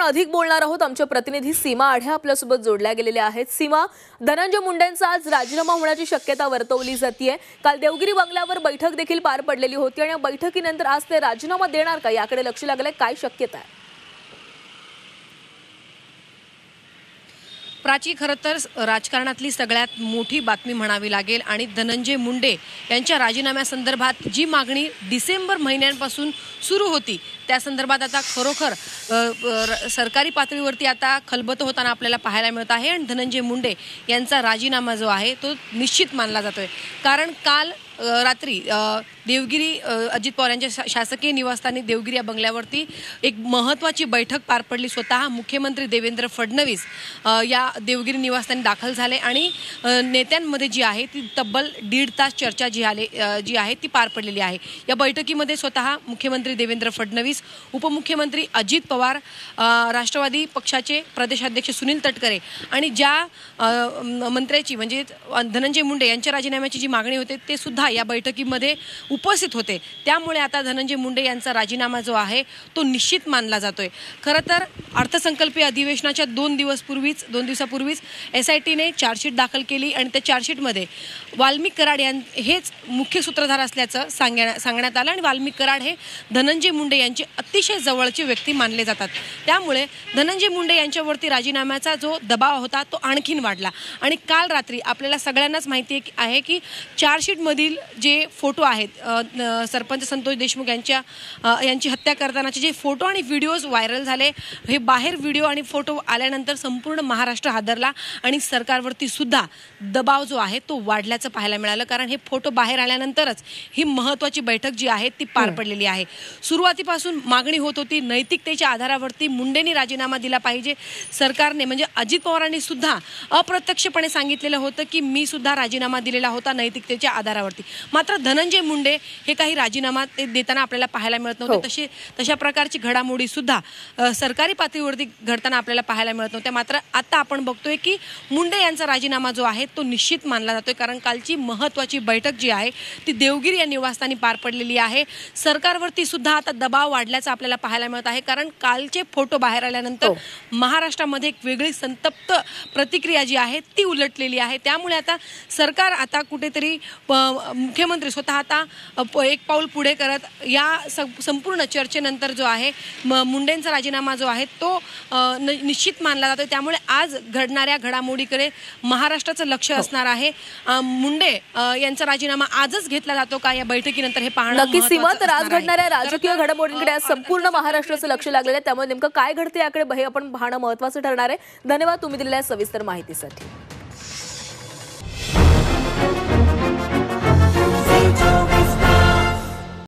अधिक बोलणार आहोत। आमच्या प्रतिनिधी सीमा आढे आपल्यासोबत जोडल्या गेलेल्या आहेत। सीमा, धनंजय मुंडेंचा आज राजीनामा होण्याची शक्यता वर्तवली जाते। काल देवगिरी बंगल्यावर बैठक देखील पार पडलेली होती आणि या बैठकीनंतर आज ते राजीनामा देणार का याकडे लक्ष लागलंय। काय शक्यता आहे? प्राची, खरं तर राजकारणातली सगळ्यात मोठी बातमी म्हणावी लागेल आणि धनंजय मुंडे यांच्या राजीनाम्यासंदर्भात जी मागणी डिसेंबर महिन्यापासून सुरू होती त्या संदर्भात आता खरोखर सरकारी पातळीवरती आता खलबत होताना आपल्याला पाहायला मिळत आहे आणि धनंजय मुंडे यांचा राजीनामा जो आहे तो निश्चित मानला जातोय। कारण काल रात्री देवगिरी अजित पवार यांच्या शासकीय निवासस्थानी देवगिरी या बंगल्यावरती एक महत्त्वाची बैठक पार पडली। स्वतः मुख्यमंत्री देवेंद्र फडणवीस या देवगिरी निवासस्थानी दाखल झाले आणि नेत्यांमध्ये जी आहे ती तब्बल 1.5 तास चर्चा जी आहे ती पार पडलेली आहे। या बैठकीमध्ये स्वतः मुख्यमंत्री देवेंद्र फडणवीस, उपमुख्यमंत्री अजित पवार, राष्ट्रवादी पक्षाचे प्रदेशाध्यक्ष सुनील तटकरे आणि ज्या मंत्र्याची म्हणजे धनंजय मुंडे यांच्या राजीनाम्याची जी मागणी होते ते सुद्धा या बैठकीमध्ये उपस्थित होते। त्यामुळे आता धनंजय मुंडे यांचा राजीनामा जो आहे तो निश्चित मानला जातोय। खरं तर अर्थसंकल्पीय अधिवेशनाच्या 2 दिवसापूर्वीच SITने चार्जशीट दाखल केली आणि त्या चार्जशीटमध्ये वाल्मिक कराड हेच मुख्य सूत्रधार असल्याचं सांगण्यात आलं आणि वाल्मिक कराड हे धनंजय मुंडे यांचे अतिशय जवळचे व्यक्ती मानले जातात। त्यामुळे धनंजय मुंडे यांच्यावरती राजीनाम्याचा जो दबाव होता तो आणखीन वाढला आणि काल रात्री आपल्याला सगळ्यांनाच माहिती आहे की चार्जशीटमधील जे फोटो आहेत सरपंच संतोष देशमुख यांची हत्या करतानाचे जे फोटो आणि व्हिडिओज व्हायरल झाले, हे बाहेर व्हिडिओ आणि फोटो आल्यानंतर संपूर्ण महाराष्ट्र हादरला आणि सरकारवरती सुद्धा दबाव जो आहे तो वाढल्याचं पाहायला मिळालं। कारण हे फोटो बाहेर आल्यानंतरच ही महत्त्वाची बैठक जी आहे ती पार पडलेली आहे। सुरुवातीपासून मागणी होत होती नैतिकतेच्या आधारावरती मुंडेंनी राजीनामा दिला पाहिजे। सरकारने म्हणजे अजित पवारांनी सुद्धा अप्रत्यक्षपणे सांगितलेलं होतं की मी सुद्धा राजीनामा दिलेला होता नैतिकतेच्या आधारावरती। मात्र धनंजय मुंडे हे काही राजीनामा देताना आपल्याला पाहायला मिळत नव्हते। तशा प्रकारची घडामोडी सुद्धा सरकारी पातळीवरती घडताना आपल्याला पाहायला मिळत नव्हत्या। मात्र आता आपण बघतोय की मुंडे यांचा राजीनामा जो आहे तो निश्चित मानला जातोय। कारण कालची महत्त्वाची बैठक जी आहे ती देवगिरी या निवासस्थानी पार पडलेली आहे। सरकारवरती सुद्धा आता दबाव वाढल्याचं आपल्याला पाहायला मिळत आहे। कारण कालचे फोटो बाहेर आल्यानंतर महाराष्ट्रामध्ये एक वेगळी संतप्त प्रतिक्रिया जी आहे ती उलटलेली आहे। त्यामुळे आता सरकार आता कुठेतरी मुख्यमंत्री स्वतः आता एक पाऊल पुढे करत या संपूर्ण चर्चेनंतर जो आहे मुंडेंचा राजीनामा जो आहे तो निश्चित मानला जातो। त्यामुळे आज घडणाऱ्या घडामोडीकडे महाराष्ट्राचं लक्ष असणार आहे। मुंडे यांचा राजीनामा आजच घेतला जातो का या बैठकीनंतर हे पाहणं नक्की सीमा। तर आज घडणाऱ्या राजकीय घडामोडींकडे आज संपूर्ण महाराष्ट्राचं लक्ष लागलेलं आहे। त्यामुळे नेमकं काय घडते याकडे आपण पाहणं महत्त्वाचं ठरणार आहे। धन्यवाद तुम्ही दिलेल्या सविस्तर माहितीसाठी।